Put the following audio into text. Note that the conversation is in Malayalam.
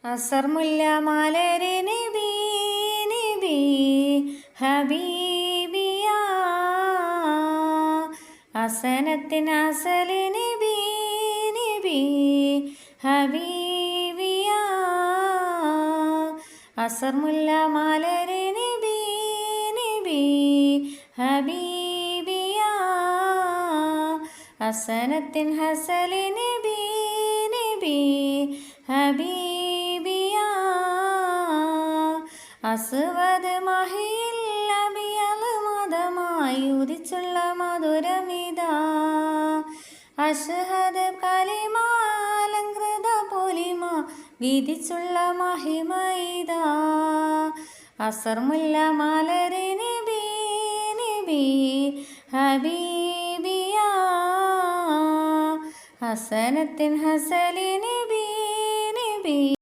അസർമുല്ല മലരെ നബി നബി ഹബീബിയ അസനത്തിൻ അസൽ നബി നബി ഹബീബിയ അസർമുല്ല മലരെ നബി നബി ഹബീബിയ അസനത്തിൻ ഹസൽ നബി നബി ഹബീബിയ അസ്വദ് മഹിയിൽ അബിയൽ മതമായി ഉദിച്ചുള്ള മധുരമിത അഷ്ഹദ് കലിമ അലങ്കൃത പൊലിമ വിധിച്ചുള്ള മഹിമൈത അസർമുല്ല മലരെ നബി നബി ഹബീബിയ ഹസനത്തിൻ ഹസൽ നബി നബി